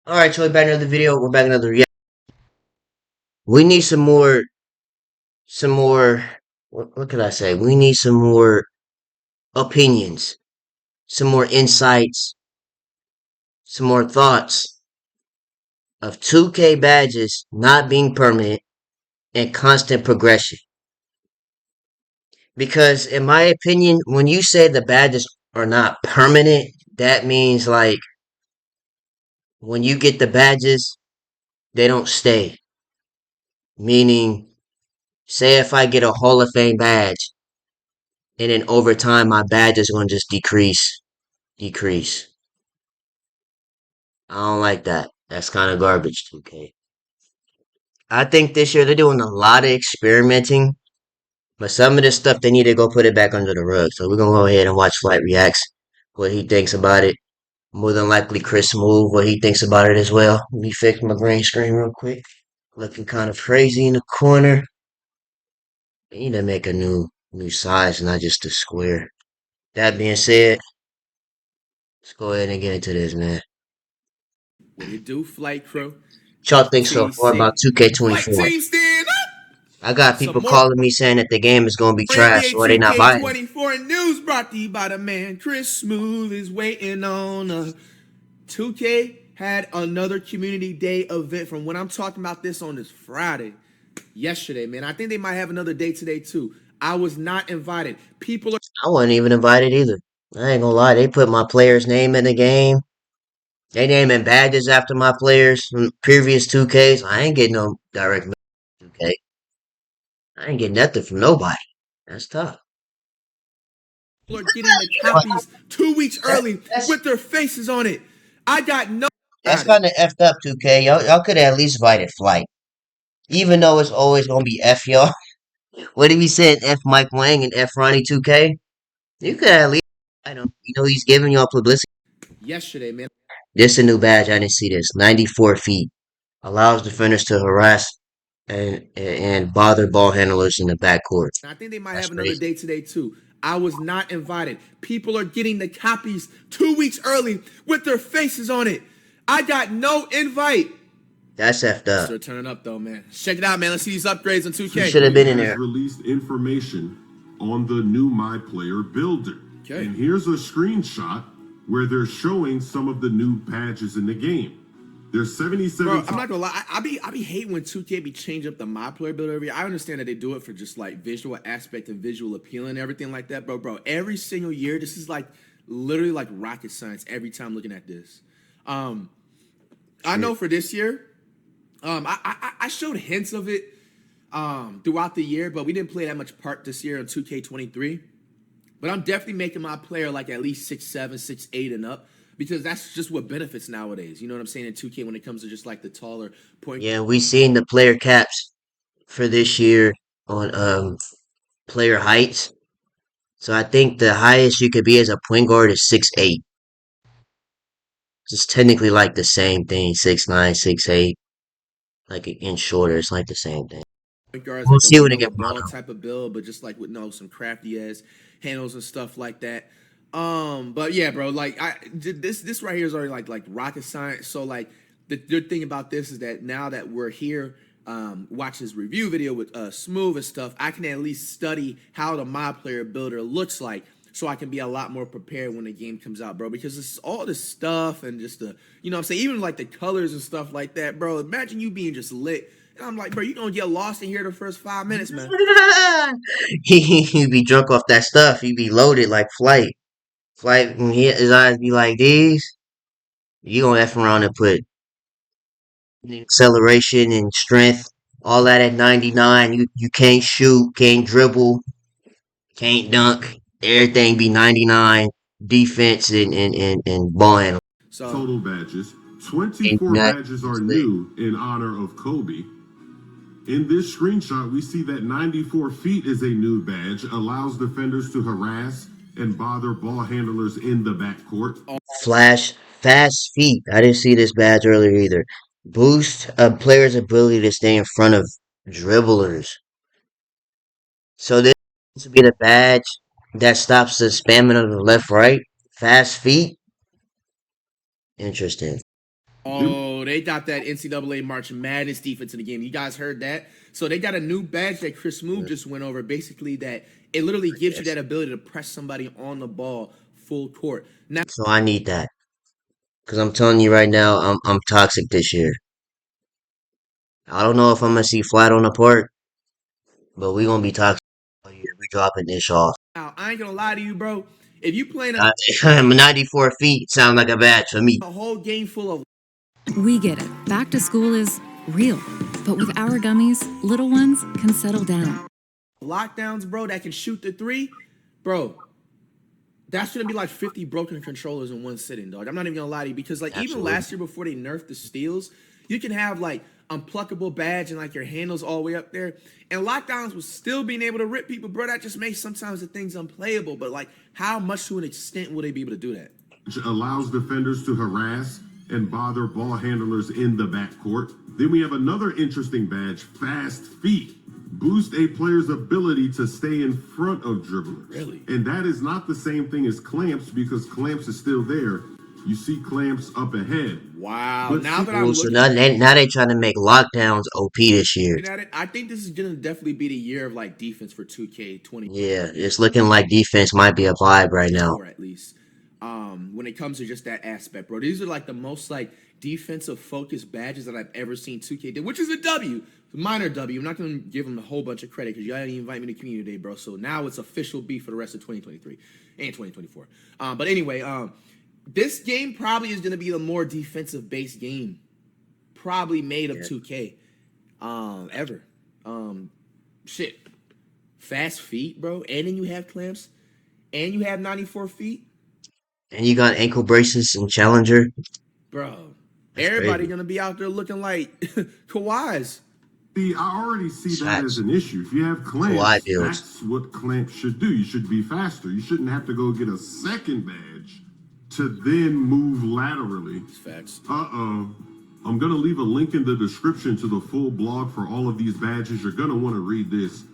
Alright, so we're back another video. We're back another reaction. We need some more, what could I say? We need some more opinions, some more insights, some more thoughts of 2K badges not being permanent and constant progression. Because in my opinion, when you say the badges are not permanent, that means like when you get the badges, they don't stay. Meaning, say if I get a Hall of Fame badge, and then over time my badge is gonna just decrease. I don't like that. That's kind of garbage, 2K. I think this year they're doing a lot of experimenting, but some of this stuff they need to go put it back under the rug. So we're gonna go ahead and watch Flight reacts, what he thinks about it. More than likely, Chris move what he thinks about it as well. Let me fix my green screen real quick. Looking kind of crazy in the corner. They need to make a new size, not just a square. That being said, let's go ahead and get into this, man. What it do, flight crew? What y'all think so far about FTC. Flight 2K24? team stand up. I got Some people more calling me saying that the game is gonna be trash, NBA so they not buying it. 2K24 news brought to you by the man Chris Smooth is waiting on 2K had another community day event from when I'm talking about this on this Friday. Yesterday, man. I think they might have another day today too. I was not invited. People are I wasn't even invited either. I ain't gonna lie, they put my player's name in the game. They naming badges after my players from previous 2Ks. I ain't getting no direct mail from 2K. I ain't getting nothing from nobody. That's tough. are getting the copies 2 weeks That, early that's with their faces on it. I got no that's about it. kind of effed up, 2K. Y'all could have at least invited Flight, even though it's always gonna be F y'all. What if he said F Mike Wang and F Ronnie 2K? You could at least, I don't, he's giving y'all publicity. Yesterday, man. This a new badge. I didn't see this. 94 feet allows defenders to harass and bother ball handlers in the backcourt. I think they might That's have another crazy. day today too. I was not invited. People are getting the copies 2 weeks early with their faces on it. I got no invite. That's effed up. Still turning up though, man. Check it out, man. Let's see these upgrades on You should have 2K. been in Has there. released information on the new My Player Builder. Okay. And here's a screenshot where they're showing some of the new badges in the game. There's 77. Bro, I'm not gonna lie. I be hating when 2K be changing up the My Player Builder every year. I understand that they do it for just like visual aspect and visual appeal and everything like that, bro. Every single year, this is like literally like rocket science every time looking at this. I know for this year, I showed hints of it throughout the year, but we didn't play that much part this year on 2K23. But I'm definitely making my player like at least 6'7", 6'8", and up because that's just what benefits nowadays. You know what I'm saying in 2K when it comes to just like the taller point. Yeah, we seen the player caps for this year on player heights. So I think the highest you could be as a point guard is 6'8". It's technically like the same thing, 6'9", 6'8". Like an inch shorter, it's like the same thing. Point guard is We'll like a see when it get brought LeBron up. type of build, but just like with some crafty ass handles and stuff like that. But yeah, bro, like this right here is already like rocket science. So like the good thing about this is that now that we're here, watch this review video with Smooth and stuff, I can at least study how the My Player Builder looks like. So I can be a lot more prepared when the game comes out, bro. Because it's all this stuff and just the, you know what I'm saying, even like the colors and stuff like that, bro. Imagine you being just lit. And I'm like, bro, you gonna get lost in here the first 5 minutes, man. He be drunk off that stuff. He be loaded like Flight. Flight, when his eyes be like these, you gonna F around and put acceleration and strength, all that at 99. You can't shoot, can't dribble, can't dunk. Everything be 99. Defense and ball handling. So Total badges. Ain't 24 nothing badges are just lit. new in honor of Kobe. In this screenshot, we see that 94 feet is a new badge, allows defenders to harass and bother ball handlers in the backcourt. Flash, fast feet. I didn't see this badge earlier either. Boost a player's ability to stay in front of dribblers. So this would be the badge that stops the spamming of the left right. Fast feet. Interesting. Oh, they got that NCAA March Madness defense in the game. You guys heard that? So they got a new badge that Chris Smoove just went over. Basically, that it literally gives you that ability to press somebody on the ball full court. Now, So I need that. Cause I'm telling you right now, I'm toxic this year. I don't know if I'm gonna see flat on the park, but we gonna be toxic all year. We dropping this off. I ain't gonna lie to you, bro. If you playing 94 feet sounds like a badge for me. a whole game full of We get it. Back to school is real. But with our gummies, little ones can settle down. lockdowns, bro, that can shoot the three, bro, that's gonna be like 50 broken controllers in one sitting, dog. I'm not even gonna lie to you because, like, even last year before they nerfed the steals, you can have like unpluckable badge and like your handles all the way up there, and lockdowns was still being able to rip people, bro. That just makes sometimes the things unplayable. But like, how much to an extent will they be able to do that? Which allows defenders to harass and bother ball handlers in the backcourt. Then we have another interesting badge, Fast Feet. Boost a player's ability to stay in front of dribblers. Really? And that is not the same thing as clamps because clamps is still there. You see clamps up ahead. Wow. But Now that Ooh, I'm so looking now they trying to make lockdowns OP this year. at it, I think this is gonna definitely be the year of like defense for 2K20. Yeah, it's looking like defense might be a vibe right now. At least when it comes to just that aspect, bro. These are like the most like defensive focused badges that I've ever seen 2K do, which is a W, minor W. I'm not gonna give them a whole bunch of credit because y'all didn't invite me to community day, bro. So now it's official B for the rest of 2023 and 2024. But anyway, this game probably is gonna be the more defensive based game probably made of 2K ever. Shit, fast feet, bro, and then you have clamps, and you have 94 feet. And you got ankle braces and Challenger. Bro, That's everybody crazy. gonna be out there looking like Kawhi's. See, I already see that Facts. as an issue. If you have Kawhi clamps, builds. that's what clamps should do. You should be faster. You shouldn't have to go get a second badge to then move laterally. Facts. I'm going to leave a link in the description to the full blog for all of these badges. You're going to want to read this.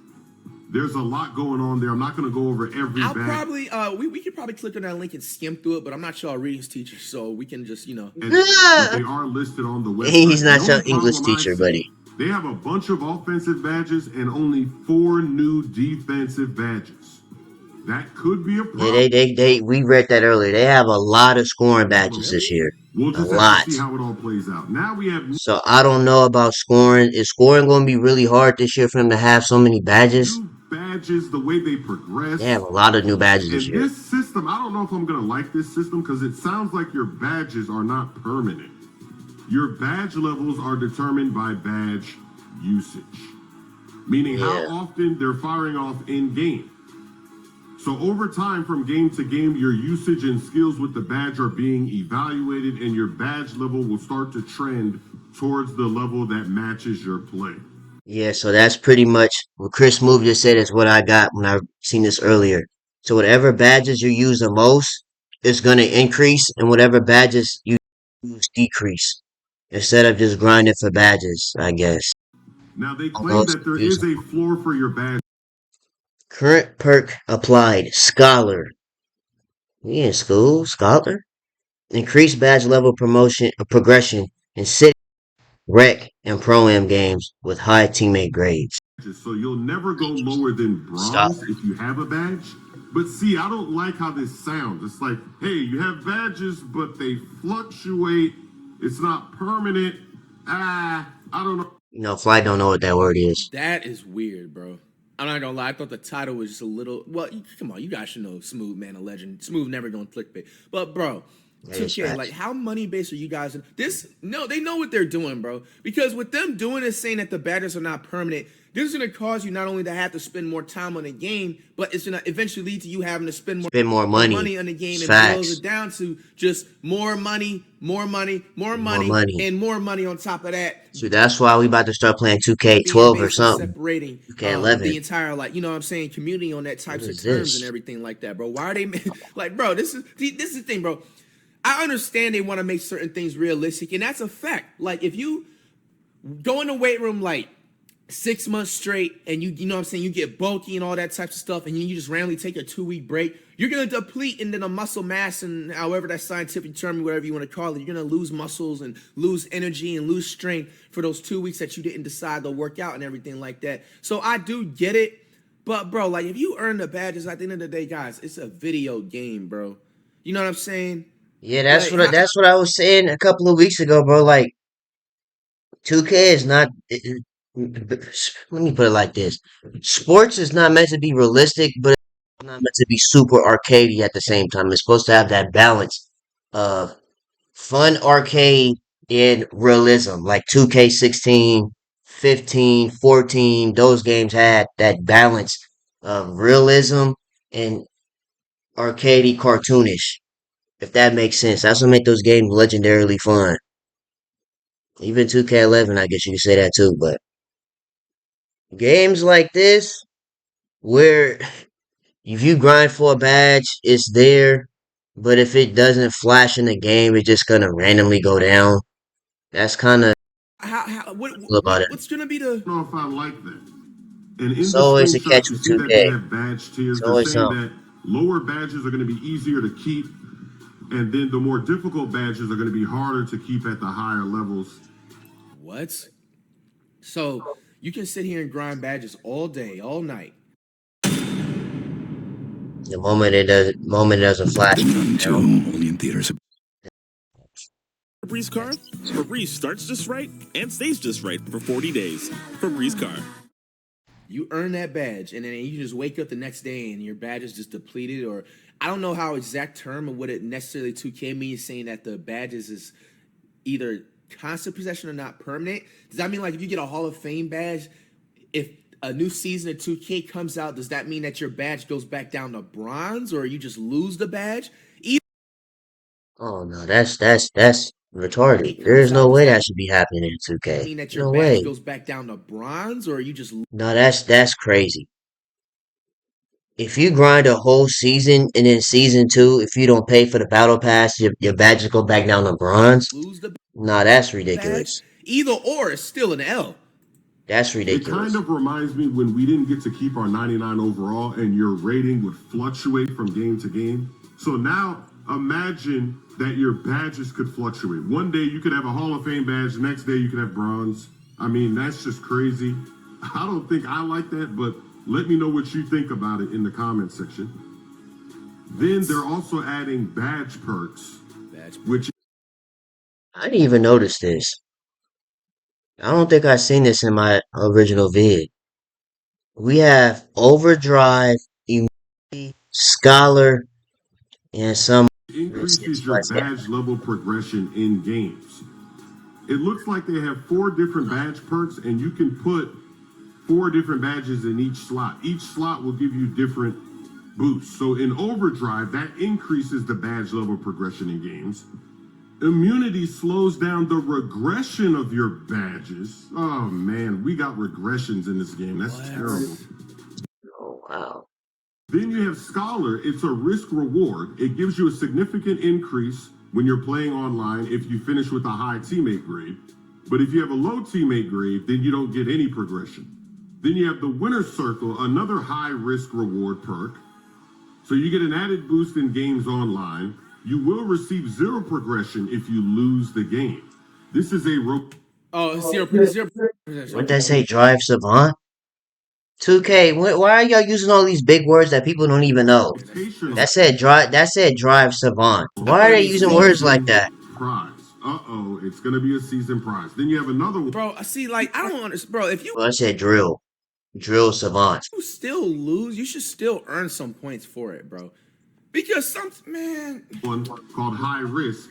There's a lot going on there. I'm not going to go over every I'll badge. probably we could probably click on that link and skim through it, but I'm not sure our readings teacher, so we can just But they are listed on the website. He's not The your only English problem I teacher, see, buddy. They have a bunch of offensive badges and only 4 new defensive badges. That could be a problem. Yeah, we read that earlier. They have a lot of scoring badges this year. We'll A just have lot. to see how it all plays out. Now we have So I don't know about scoring. Is scoring going to be really hard this year for them to have so many badges? new badges, the way they progress. They have a lot of new badges this And year. this system, I don't know if I'm going to like this system because it sounds like your badges are not permanent. Your badge levels are determined by badge usage, meaning Yeah. how often they're firing off in game. So over time, from game to game, your usage and skills with the badge are being evaluated, and your badge level will start to trend towards the level that matches your play. Yeah, so that's pretty much what Chris Move just said is what I got when I seen this earlier. So whatever badges you use the most, it's gonna increase, and whatever badges you use decrease. Instead of just grinding for badges, I guess. Now, they claim Almost that there is a floor for your badge. Current perk applied. Scholar. We in school? Scholar? Increase badge level progression in city, rec, and pro-am games with high teammate grades. So you'll never go lower than bronze if you have a badge. But see, I don't like how this sounds. It's like, hey, you have badges, but they fluctuate. It's not permanent. I don't know. You know, Flight don't know what that word is. That is weird, bro. I'm not gonna lie. I thought the title was just a little. Well, come on, you guys should know Smooth, man, a legend. Smooth never going clickbait. But bro, That is 2K, facts. like, how money based are you guys in this? No, they know what they're doing, bro. Because with them doing this, saying that the badges are not permanent, this is gonna cause you not only to have to spend more time on the game, but it's gonna eventually lead to you having to spend more money. on the game, and Facts. boils it down to just more money, and more money on top of that. So that's why we about to start playing 2K12 or Basically something. separating 2K11. the entire, like, you know what I'm saying, community on that types What of is terms this? and everything like that, bro. Why are they like, bro? This is the thing, bro. I understand they want to make certain things realistic, and that's a fact. Like, if you go in the weight room like 6 months straight and you know what I'm saying, you get bulky and all that types of stuff, and you just randomly take a 2 week break, you're gonna deplete into the muscle mass, and however that scientific term, whatever you want to call it, you're gonna lose muscles and lose energy and lose strength for those 2 weeks that you didn't decide to work out and everything like that. So I do get it, but bro, like if you earn the badges at the end of the day, guys, it's a video game, bro. You know what I'm saying? Yeah, Like, that's what I was saying a couple of weeks ago, bro. Like 2K is not. Let me put it like this: sports is not meant to be realistic, but it's not meant to be super arcadey at the same time. It's supposed to have that balance of fun arcade and realism, like 2K16, 15, 14. Those games had that balance of realism and arcadey cartoonish. If that makes sense, that's what make those games legendarily fun. Even 2K11, I guess you could say that too, but games like this, where if you grind for a badge, it's there, but if it doesn't flash in the game, it's just gonna randomly go down. That's kind of how cool about it. what's gonna be the I don't know if I like that. And in It's the always a screenshots, catch you with see that they 2K. have badge tiers. It's They're always saying something. that lower badges are going to be easier to keep, and then the more difficult badges are going to be harder to keep at the higher levels. what? So you can sit here and grind badges all day, all night. Moment it doesn't flash, it goes Done 2, down. only in theaters. Febreze car? Febreze starts just right and stays just right for 40 days. Febreze car. You earn that badge, and then you just wake up the next day and your badge is just depleted. Or I don't know how exact term of what it necessarily 2K means, saying that the badges is either constant possession or not permanent. Does that mean like if you get a Hall of Fame badge, if a new season of 2K comes out, does that mean that your badge goes back down to bronze, or you just lose the badge? Either Oh no, that's retarded. it There comes is no out, does way that that should be happening in 2K. mean that your No badge way. goes back down to bronze, or you just No, that's crazy. If you grind a whole season and then season two, if you don't pay for the battle pass, your badges go back down to bronze. lose the Nah, that's badge? ridiculous. Either or is still an L. That's It kind ridiculous. of reminds me when we didn't get to keep our 99 overall and your rating would fluctuate from game to game. So now imagine that your badges could fluctuate. One day you could have a Hall of Fame badge, the next day you could have bronze. I mean, that's just crazy. I don't think I like that, but let me know what you think about it in the comment section. Then they're also adding badge perks, Badge. which I didn't even notice this. I don't think I seen this in my original vid. We have Overdrive, Immunity, Scholar, and some. Let's see, increases your let's see. badge level progression in games. It looks like they have 4 different badge perks, and you can put 4 different badges in each slot. Each slot will give you different boosts. So in Overdrive, that increases the badge level progression in games. Immunity slows down the regression of your badges. Oh man, we got regressions in this game. That's terrible. Oh wow. Then you have Scholar. It's a risk reward. It gives you a significant increase when you're playing online if you finish with a high teammate grade. But if you have a low teammate grade, then you don't get any progression. Then you have the Winner's Circle, another high risk reward perk. So you get an added boost in games online. You will receive 0 progression if you lose the game. This is a Oh, zero. What that say? Drive Savant? 2K. Why are y'all using all these big words that people don't even know? rotational That said drive. That said drive Savant. I Why thought are it they means using words like season that? prize. Uh-oh, it's going to be a season prize. Then you have another one. Bro, I see. Like I don't understand, bro. If you Well, I said drill Savant. still lose, you should still earn some points for it, bro. Because man, One called High Risk.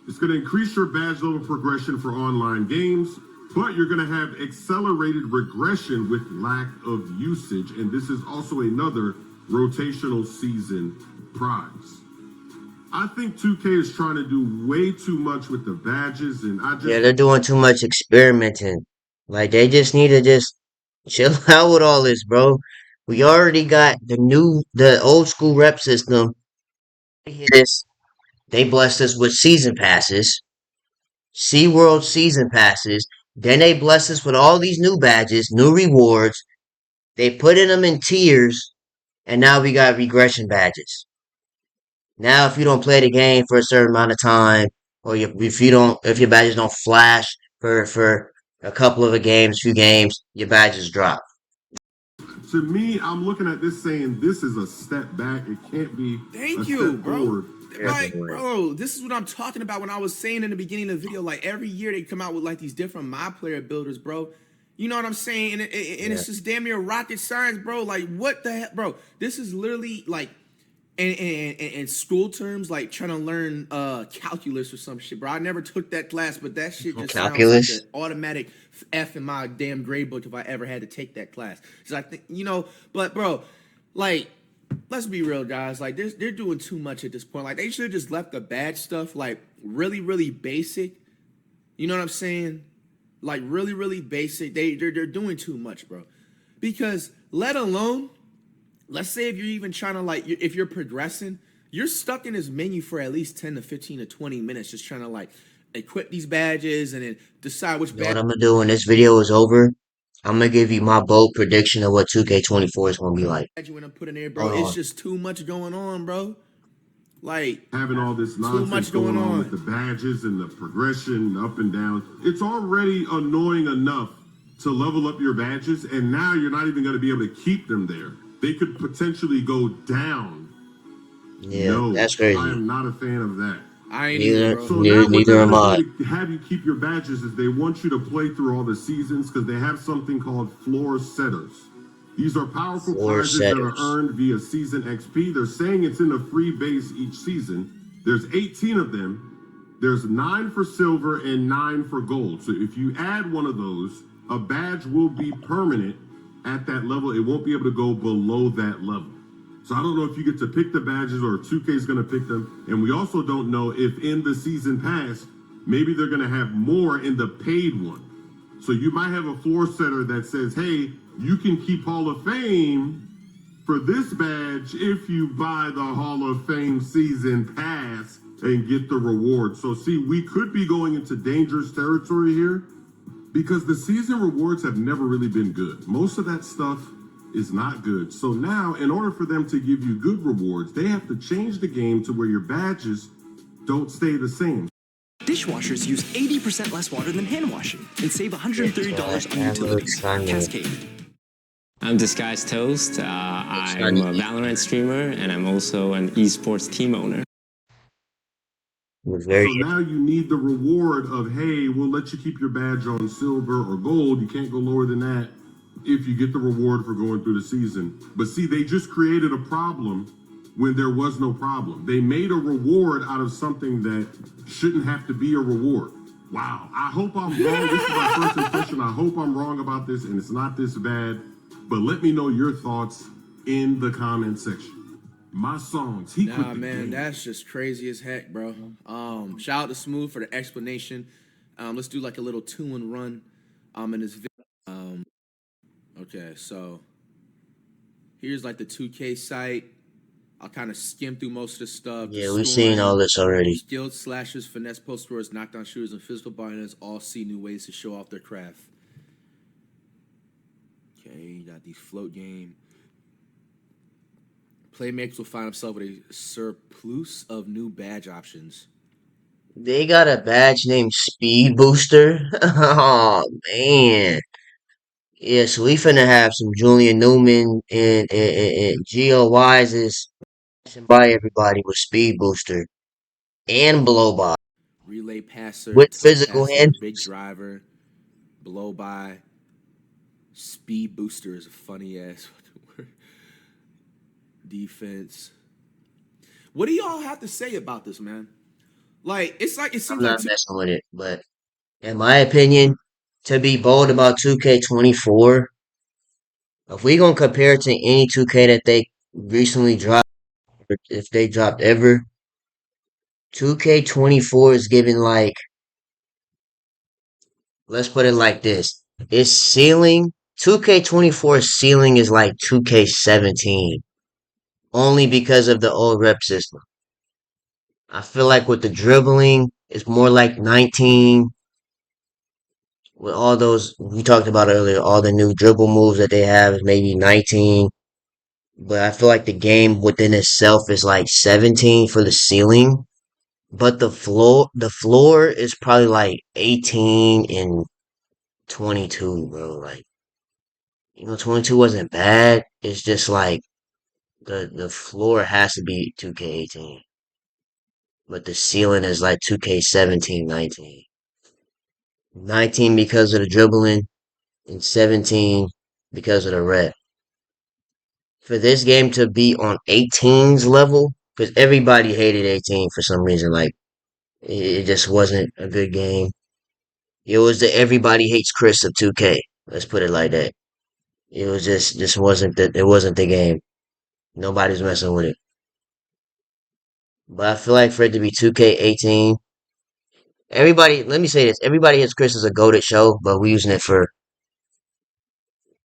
It's going to increase your badge level progression for online games, but you're going to have accelerated regression with lack of usage. And this is also another rotational season prize. I think 2K is trying to do way too much with the badges, and I Yeah, just they're doing too much experimenting. Like they just need to just chill out with all this, bro. We already got the old school rep system. This they blessed us with season passes, SeaWorld season passes, Then they bless us with all these new badges, new rewards. They put in them in tiers, and now we got regression badges. Now, if you don't play the game for a certain amount of time, or if your badges don't flash for a couple of few games, your badges drop. To me, I'm looking at this saying this is a step back. It can't be a Thank you, step bro. forward. Like, bro, this is what I'm talking about when I was saying in the beginning of the video. Like, every year they come out with like these different My Player builders, bro. You know what I'm saying? And it's just damn near rocket science, bro. Like, what the heck, bro? This is literally like, in school terms, like trying to learn calculus or some shit, bro. I never took that class, but that shit just sounds like Calculus. an automatic F in my damn grade book if I ever had to take that class. So I think, but bro, like, let's be real, guys. Like, they're doing too much at this point. Like, they should have just left the bad stuff like really, really basic. You know what I'm saying? Like, really, really basic. They're doing too much, bro. Because let alone, let's say if you're even trying to like, if you're progressing, you're stuck in this menu for at least 10 to 15 to 20 minutes just trying to like equip these badges and then decide which You know badge what I'm gonna do when this video is over? I'm gonna give you my bold prediction of what 2K24 is gonna be like. you want to put in there, bro. Hold It's on. just too much going on, bro. Like, Having all this too nonsense much going going on on. with the badges and the progression up and down. It's already annoying enough to level up your badges, and now you're not even going to be able to keep them there. They could potentially go down. Yeah, No, that's I crazy. am not a fan of that. I ain't Neither, either, bro. So neither, now what neither they're am I. going to do to have you keep your badges is they want you to play through all the seasons because they have something called floor setters. These are powerful Floor prizes that are setters. earned via season XP. They're saying it's in a free base each season. There's 18 of them. There's 9 for silver and 9 for gold. So if you add one of those, a badge will be permanent at that level. It won't be able to go below that level. So I don't know if you get to pick the badges or 2K is going to pick them. And we also don't know if in the season pass, maybe they're going to have more in the paid one. So you might have a floor setter that says, hey, you can keep Hall of Fame for this badge if you buy the Hall of Fame season pass and get the reward. So see, we could be going into dangerous territory here because the season rewards have never really been good. Most of that stuff is not good. So now, in order for them to give you good rewards, they have to change the game to where your badges don't stay the same. Dishwashers use 80% less water than hand washing and save $130 on That utilities. looks kinda- Cascade. I'm Disguised Toast. I'm a Valorant streamer, and I'm also an esports team owner. was very So now you need the reward of, hey, we'll let you keep your badge on silver or gold. You can't go lower than that if you get the reward for going through the season. But see, they just created a problem when there was no problem. They made a reward out of something that shouldn't have to be a reward. Wow. I hope I'm wrong. This is my first impression. I hope I'm wrong about this and it's not this bad. But let me know your thoughts in the comment section. My songs. He quit Nah, the man, game. that's just crazy as heck, bro. Shout out to Smooth for the explanation. Let's do like a little 2-and run in this video. Okay, so here's like the 2K site. I'll kind of skim through most of the stuff. Yeah, we've seen all this already. Skilled slashers, finesse post scorers, knockdown shooters, and physical binders all see new ways to show off their craft. Okay, you got the float game. Playmakers will find themselves with a surplus of new badge options. They got a badge named Speed Booster. Oh man. Yeah, so we finna have some Julian Newman and Geo Wises by everybody with Speed Booster and Blow By Relay passer, with tight physical passer, big hands. driver, blow by, speed booster is a funny ass word. Defense. What do y'all have to say about this, man? Like, it I'm seems like not messing with it, but in my opinion, to be bold about 2K24, if we gonna compare it to any 2K that they recently dropped, or if they dropped ever, 2K24 is giving like, let's put it like this. Its ceiling, 2K24's ceiling is like 2K17, only because of the old rep system. I feel like with the dribbling, it's more like 19. with all those we talked about earlier, all the new dribble moves that they have is maybe 19. But I feel like the game within itself is like 17 for the ceiling. But the floor is probably like 18 and 22, bro. Like, 22 wasn't bad. It's just like the floor has to be 2K18. But the ceiling is like 2K17, 19. 19 because of the dribbling and 17 because of the rep. For this game to be on 18's level, because everybody hated 18 for some reason, like it just wasn't a good game. It was the everybody hates Chris of 2K. Let's put it like that. It was just wasn't the game. Nobody's messing with it. But I feel like for it to be 2K18, everybody, let me say this, everybody hates Chris is a goated show, but we're using it for,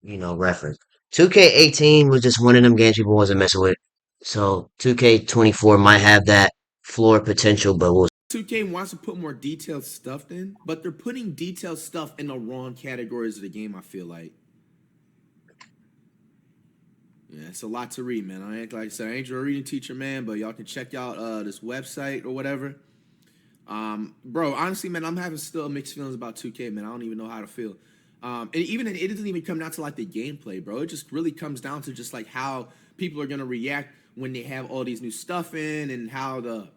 reference. 2K18 was just one of them games people wasn't messing with. So 2K24 might have that floor potential, but we'll 2K wants to put more detailed stuff in, but they're putting detailed stuff in the wrong categories of the game, I feel like. Yeah, it's a lot to read, man. Like I said, I ain't your reading teacher, man, but y'all can check out this website or whatever. Bro, honestly, man, I'm having still mixed feelings about 2K, man. I don't even know how to feel. And even it doesn't even come down to like the gameplay, bro. It just really comes down to just like how people are gonna react when they have all these new stuff in, and how the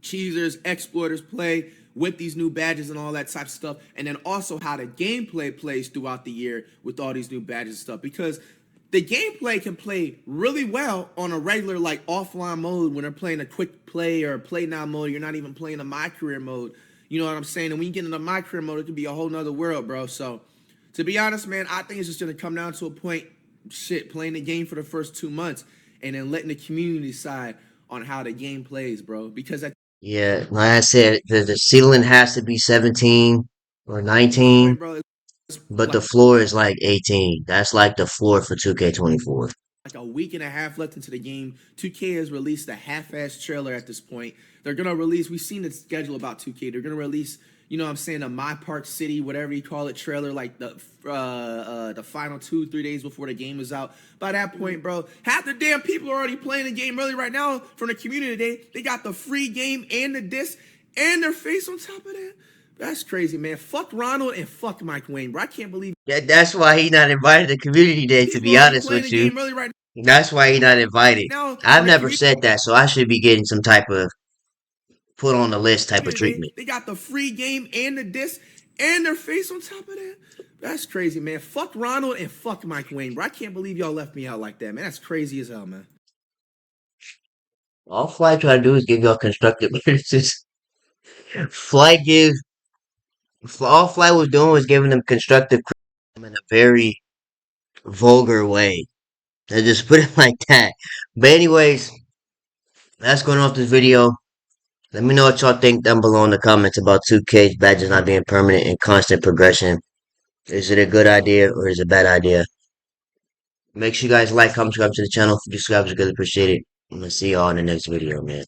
cheesers, exploiters play with these new badges and all that type of stuff, and then also how the gameplay plays throughout the year with all these new badges and stuff. Because the gameplay can play really well on a regular like offline mode when they're playing a quick play or play now mode. You're not even playing a my career mode. You know what I'm saying? And when you get into my career mode, it can be a whole nother world, bro. So to be honest, man, I think it's just gonna come down to a point, playing the game for the first 2 months and then letting the community decide on how the game plays, bro. Because at yeah, like I said, the ceiling has to be 17 or this 19, point, bro, it's but the floor is like 18. That's like the floor for 2K24. like a week and a half left into the game. 2K has released a half-ass trailer at this point. They're gonna release. We've seen the schedule about 2K. They're gonna release, you know what I'm saying, a My Park City, whatever you call it, trailer, like the final 2-3 days before the game is out. By that point, bro, half the damn people are already playing the game early right now from the community today. They got the free game and the disc and their face on top of that. That's crazy, man. Fuck Ronald and fuck Mike Wayne, bro. I can't believe That's why he not invited to community day, to people be are already honest playing with the you. game early right That's why he not invited. now I've from the never community said that, so I should be getting some type of put on the list type of today. treatment. They got the free game and the disc and their face on top of that. That's crazy, man. Fuck Ronald and fuck Mike Wayne, bro. I can't believe y'all left me out like that, man. That's crazy as hell, man. All Flight try to do is give y'all constructive criticism. Flight gives all Flight was doing was giving them constructive criticism in a very vulgar way. Let's just put it like that. But anyways, that's going off this video. Let me know what y'all think down below in the comments about 2K's badges not being permanent and constant progression. Is it a good idea or is it a bad idea? Make sure you guys like, comment, subscribe to the channel. If you subscribe, it's really appreciated. I'm gonna see y'all in the next video, man.